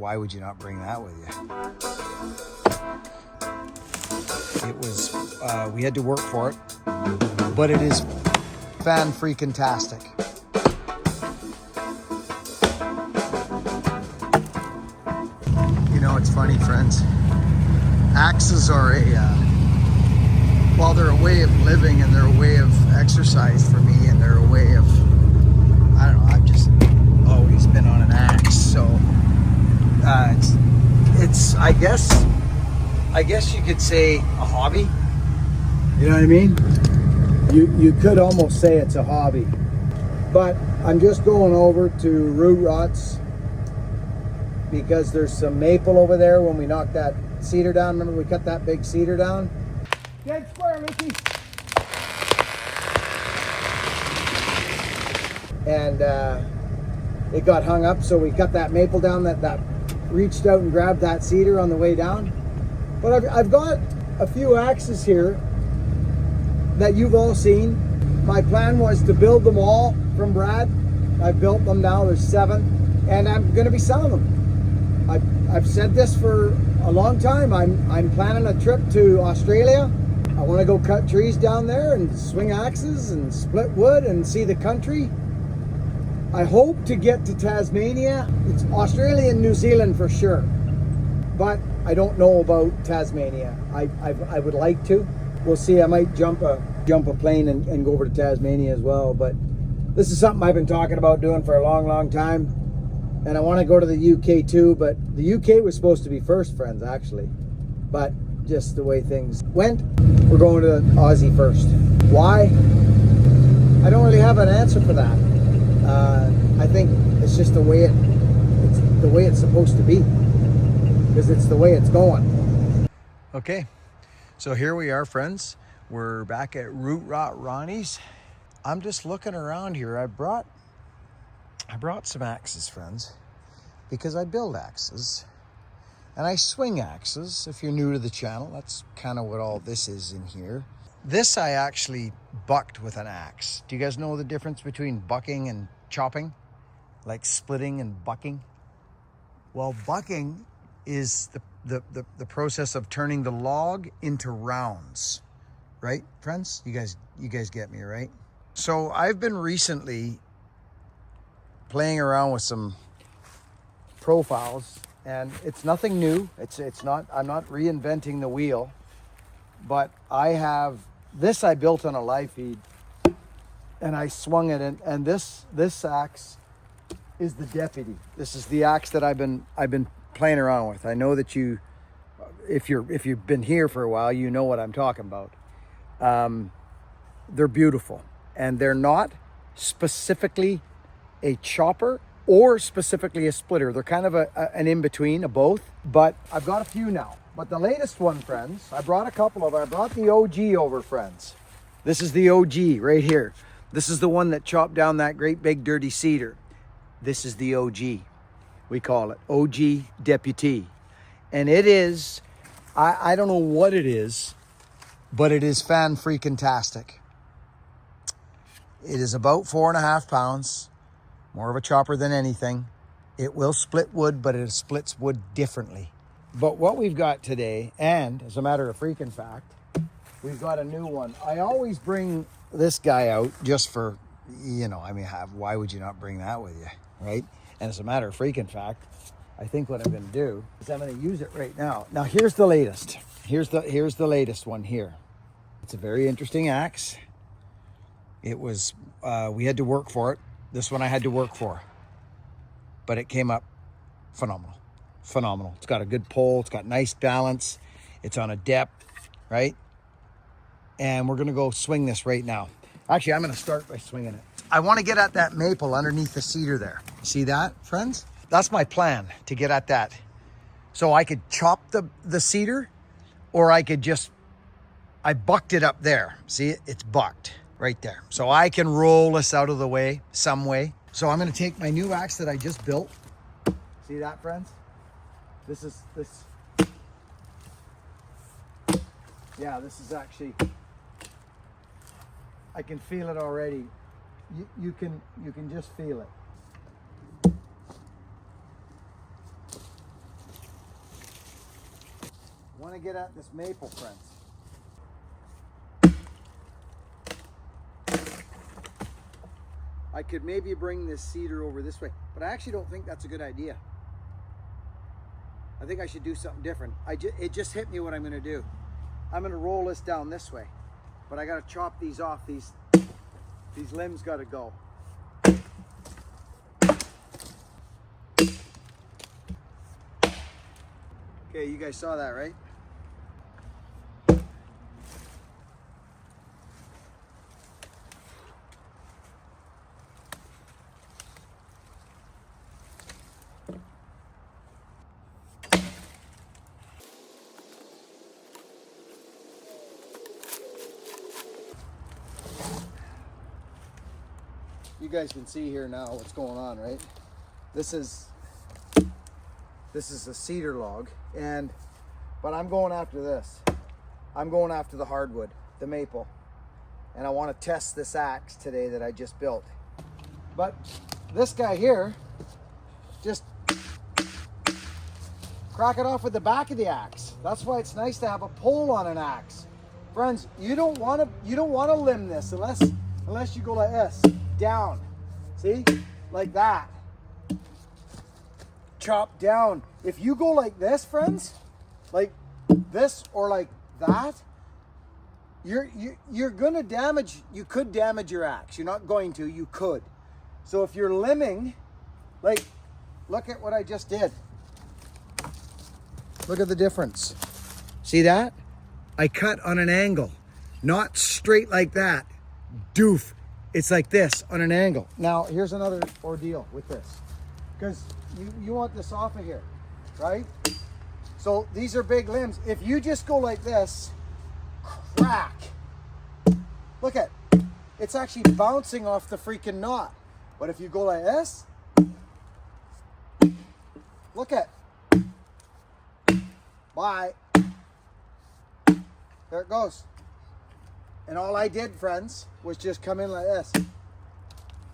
Why would you not bring that with you? It was, we had to work for it, but it is fan-freaking-tastic. You know, it's funny, friends. Axes are well, they're a way of living and they're a way of exercise for me, and they're a way of, I don't know, I've just always been on an axe. So it's I guess you could say a hobby. You know what I mean? You could almost say it's a hobby. But I'm just going over to Shoutouts because there's some maple over there when we knocked that cedar down. Remember we cut that big cedar down? Dead square, Mickey. And it got hung up, so we cut that maple down that reached out and grabbed that cedar on the way down. But I've got a few axes here that you've all seen. My plan was to build them all from Brad. I've built them now, there's 7, and I'm gonna be selling them. I've said this for a long time. I'm planning a trip to Australia. I want to go cut trees down there and swing axes and split wood and see the country. I hope to get to Tasmania. It's Australia and New Zealand for sure, but I don't know about Tasmania. I would like to. We'll see. I might jump a plane and go over to Tasmania as well. But this is something I've been talking about doing for a long time, and I want to go to the UK too. But the UK was supposed to be first, friends, actually, but just the way things went, we're going to Aussie first. Why? I don't really have an answer for that. I think it's just the way it's supposed to be, because it's the way it's going. Okay, so here we are, friends. We're back at Root Rot Ronnie's. I'm just looking around here. I brought some axes, friends, because I build axes and I swing axes. If you're new to the channel, that's kind of what all this is in here. This I actually bucked with an axe. Do you guys know the difference between bucking and chopping? Like splitting and bucking? Well, bucking is the process of turning the log into rounds. Right, friends? You guys get me, right? So I've been recently playing around with some profiles, and it's nothing new. It's not, I'm not reinventing the wheel, but I have this I built on a live feed, and I swung it, and this axe is the deputy. This is the axe that I've been playing around with. I know that if you've been here for a while, you know what I'm talking about. They're beautiful, and they're not specifically a chopper or specifically a splitter. They're kind of an in-between of both, but I've got a few now. But the latest one, friends, I brought a couple of them. I brought the OG over, friends. This is the OG right here. This is the one that chopped down that great big dirty cedar. This is the OG. We call it OG Deputy. And it is, I don't know what it is, but it is fan-freaking-tastic. It is about 4.5 pounds, more of a chopper than anything. It will split wood, but it splits wood differently. But what we've got today, and as a matter of freaking fact, we've got a new one. I always bring this guy out just for, you know, I mean, why would you not bring that with you, right? And as a matter of freaking fact, I think what I'm going to do is I'm going to use it right now. Now, here's the latest. Here's the latest one here. It's a very interesting axe. It was, we had to work for it. This one I had to work for, but it came up phenomenal. Phenomenal. It's got a good pull. It's got nice balance. It's on a depth, right? And we're going to go swing this right now. Actually, I'm going to start by swinging it. I want to get at that maple underneath the cedar there. See that, friends? That's my plan, to get at that. So I could chop the cedar, or I could just, I bucked it up there. See, it's bucked right there. So I can roll this out of the way some way. So I'm going to take my new axe that I just built. See that, friends? This is actually, I can feel it already. You can just feel it. Want to get at this maple, friends. I could maybe bring this cedar over this way, but I actually don't think that's a good idea. I think I should do something different. It just hit me what I'm going to do. I'm going to roll this down this way, but I got to chop these off. These limbs got to go. Okay, you guys saw that, right? You guys can see here now what's going on, right? This is a cedar log, but I'm going after this. I'm going after the hardwood, the maple. And I want to test this axe today that I just built. But this guy here, just crack it off with the back of the axe. That's why it's nice to have a pole on an axe. Friends, you don't want to limb this unless you go like this, down. See? Like that. Chop down. If you go like this, friends, like this or like that, you're gonna damage, you could damage your axe. You're not going to, you could. So if you're limbing, like, look at what I just did. Look at the difference. See that? I cut on an angle, not straight like that. Doof. It's like this on an angle. Now, here's another ordeal with this. Because you want this off of here, right? So these are big limbs. If you just go like this, crack. Look at, it's actually bouncing off the freaking knot. But if you go like this, look at, bye. There it goes. And all I did, friends, was just come in like this,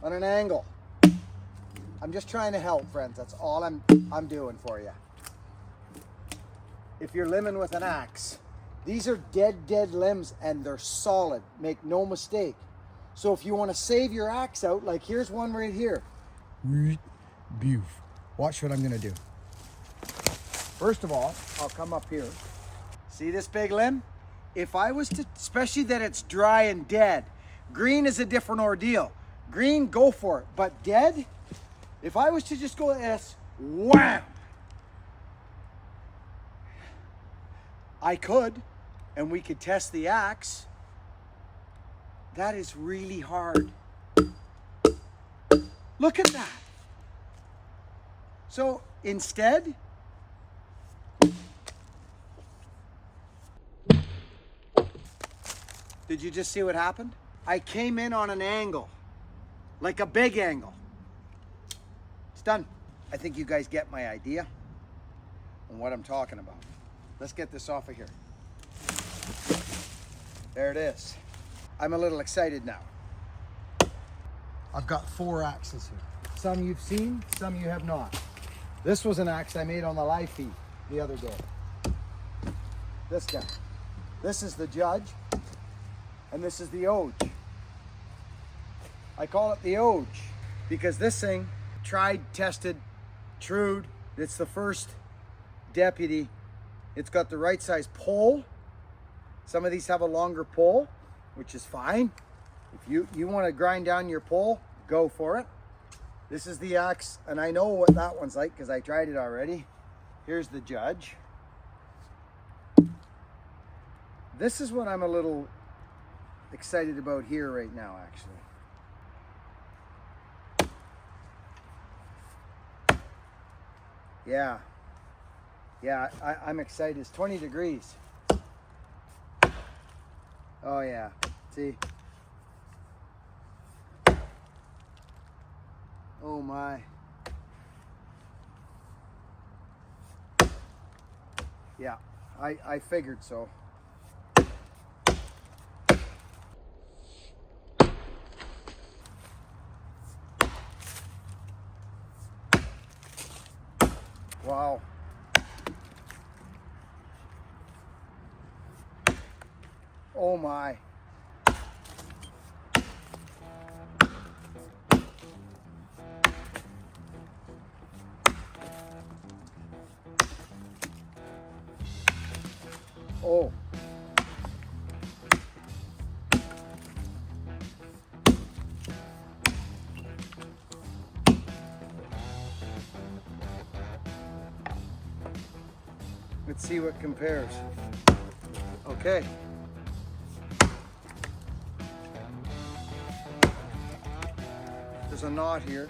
on an angle. I'm just trying to help, friends. That's all I'm doing for you. If you're limbing with an axe, these are dead limbs and they're solid. Make no mistake. So if you want to save your axe out, like here's one right here. Watch what I'm going to do. First of all, I'll come up here. See this big limb? If I was to, especially that it's dry and dead, green is a different ordeal. Green, go for it. But dead, if I was to just go like this, wham! I could, and we could test the axe. That is really hard. Look at that. So instead, did you just see what happened? I came in on an angle, like a big angle. It's done. I think you guys get my idea on what I'm talking about. Let's get this off of here. There it is. I'm a little excited now. I've got 4 axes here. Some you've seen, some you have not. This was an axe I made on the live feed the other day. This guy. This is the Judge, and this is the Oge. I call it the Oge because this thing, tried, tested, trued. It's the first deputy. It's got the right size pole. Some of these have a longer pole, which is fine. If you want to grind down your pole, go for it. This is the axe, and I know what that one's like because I tried it already. Here's the Judge. This is what I'm a little excited about here right now, actually. Yeah, I'm excited. It's 20 degrees. Oh yeah, see? Oh my. Yeah, I figured so. Wow. Oh my. Oh. Let's see what compares. Okay. There's a knot here.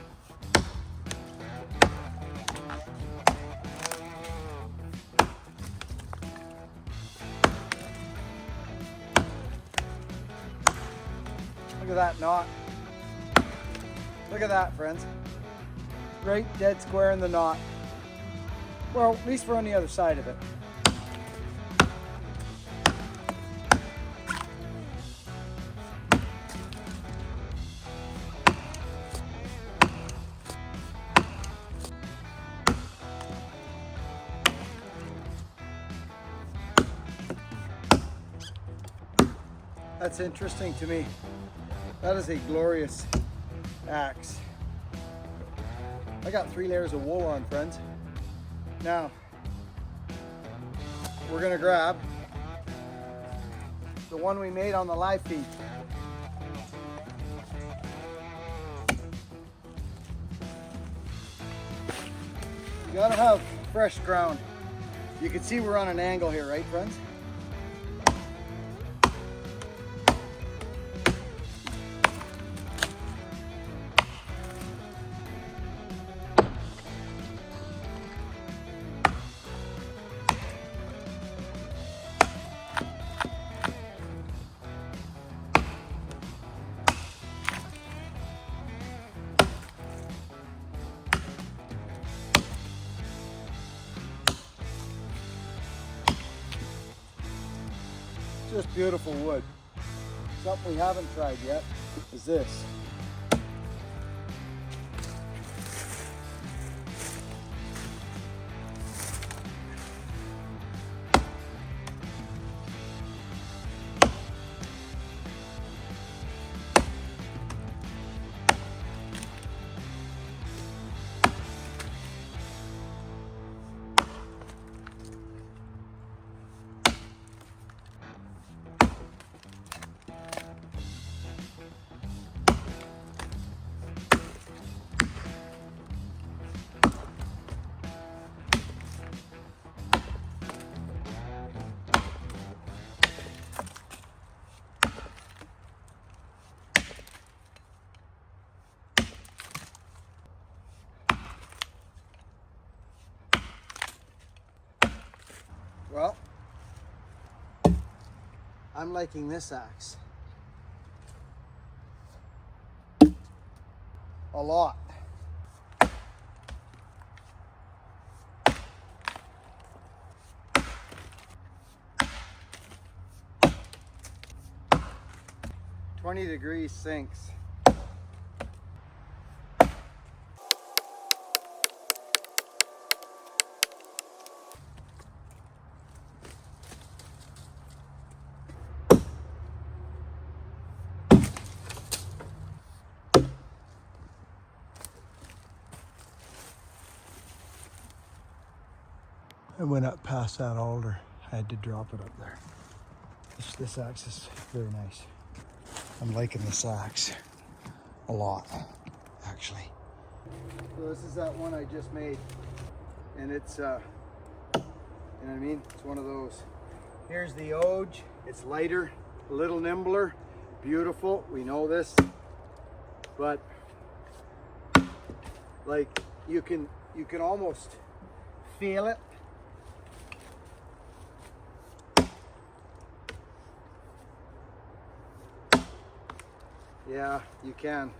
Look at that knot. Look at that, friends. Right dead square in the knot. Well, at least we're on the other side of it. That's interesting to me. That is a glorious axe. I got 3 layers of wool on, friends. Now, we're gonna grab the one we made on the live feed. You gotta have fresh ground. You can see we're on an angle here, right, friends? Just beautiful wood. Something we haven't tried yet is this. Well, I'm liking this axe a lot. "20 degrees sinks." I went up past that alder. I had to drop it up there. This axe is very nice. I'm liking this axe a lot, actually. So this is that one I just made, and it's, you know what I mean? It's one of those. Here's the Oge. It's lighter, a little nimbler, beautiful. We know this, but like you can almost feel it. Yeah, you can.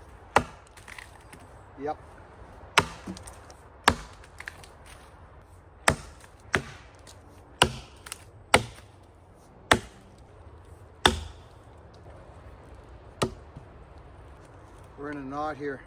Yep. We're in a knot here.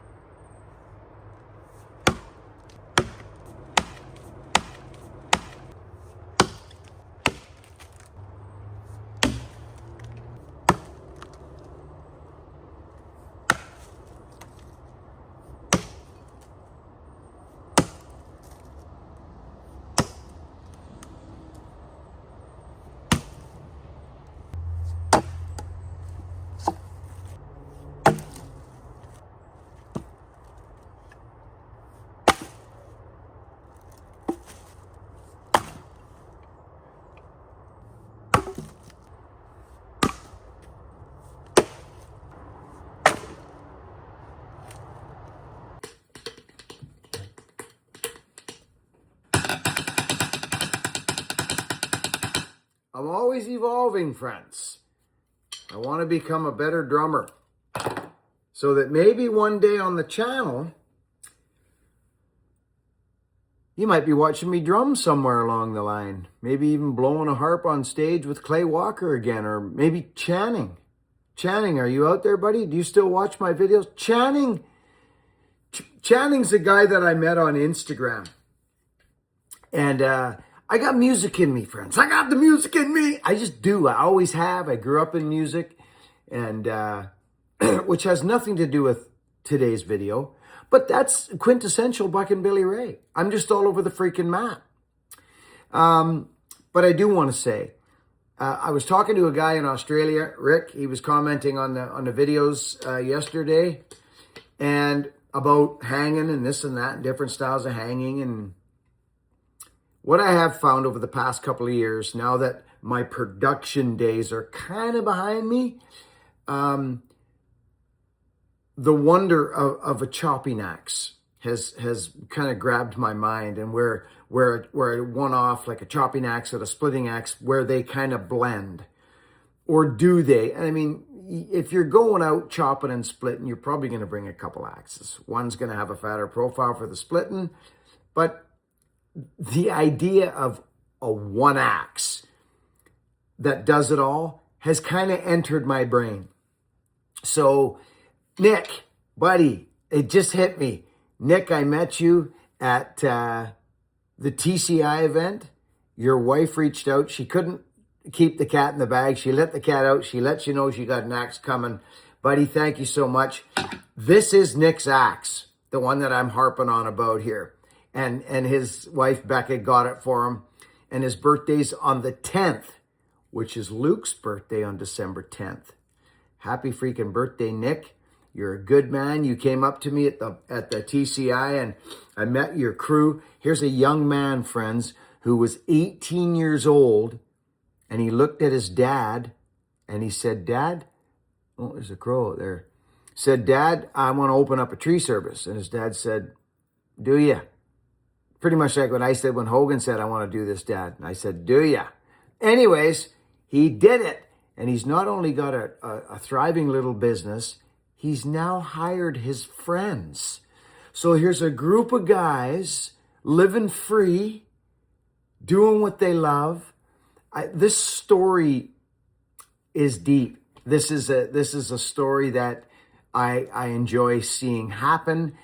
I'm always evolving, friends. I want to become a better drummer so that maybe one day on the channel, you might be watching me drum somewhere along the line. Maybe even blowing a harp on stage with Clay Walker again, or maybe Channing. Channing, are you out there, buddy? Do you still watch my videos? Channing's a guy that I met on Instagram. And I got music in me, friends. I got the music in me. I just do. I always have. I grew up in music, and which has nothing to do with today's video. But that's quintessential Buck and Billy Ray. I'm just all over the freaking map. But I do want to say, I was talking to a guy in Australia, Rick. He was commenting on the videos yesterday, and about hanging and this and that, and different styles of hanging. And what I have found over the past couple of years, now that my production days are kind of behind me, the wonder of a chopping axe has kind of grabbed my mind, and where one off like a chopping axe or a splitting axe, where they kind of blend, or do they? I mean, if you're going out chopping and splitting, you're probably going to bring a couple axes. One's going to have a fatter profile for the splitting, but the idea of a one axe that does it all has kind of entered my brain. So Nick, buddy, it just hit me. Nick, I met you at the TCI event. Your wife reached out. She couldn't keep the cat in the bag. She let the cat out. She lets you know she got an axe coming. Buddy, thank you so much. This is Nick's axe, the one that I'm harping on about here. And his wife, Becca, got it for him. And his birthday's on the 10th, which is Luke's birthday on December 10th. Happy freaking birthday, Nick. You're a good man. You came up to me at the TCI, and I met your crew. Here's a young man, friends, who was 18 years old, and he looked at his dad, and he said, Dad, oh, there's a crow out there. Said, Dad, I want to open up a tree service. And his dad said, do ya? Pretty much like what I said when Hogan said, I want to do this, Dad. And I said, do ya? Anyways, he did it. And he's not only got a thriving little business, he's now hired his friends. So here's a group of guys living free, doing what they love. This story is deep. This is a story that I enjoy seeing happen.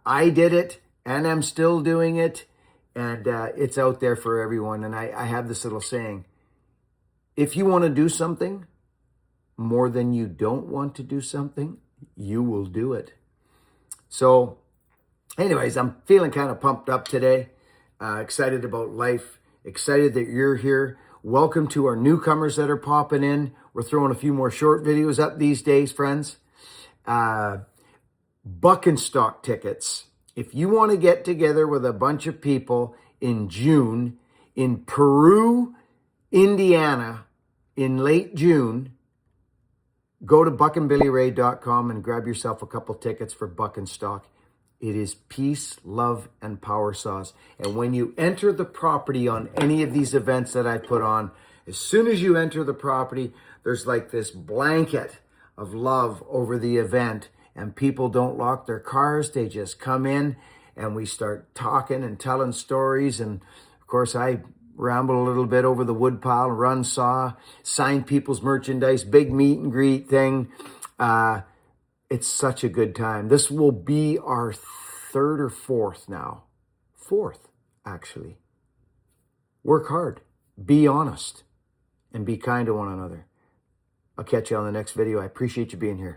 I did it, and I'm still doing it, and it's out there for everyone. And I have this little saying: if you want to do something more than you don't want to do something, you will do it. So anyways, I'm feeling kind of pumped up today, excited about life, excited that you're here. Welcome to our newcomers that are popping in. We're throwing a few more short videos up these days, friends. Buck and Stock tickets. If you want to get together with a bunch of people in June in Peru, Indiana, in late June, go to buckandbillyray.com and grab yourself a couple tickets for Buck and Stock. It is peace, love, and power sauce. And when you enter the property on any of these events that I put on, as soon as you enter the property, there's like this blanket of love over the event. And people don't lock their cars. They just come in and we start talking and telling stories. And of course, I ramble a little bit over the woodpile, run saw, sign people's merchandise, big meet and greet thing. It's such a good time. This will be our third or fourth now. Fourth, actually. Work hard, be honest, and be kind to one another. I'll catch you on the next video. I appreciate you being here.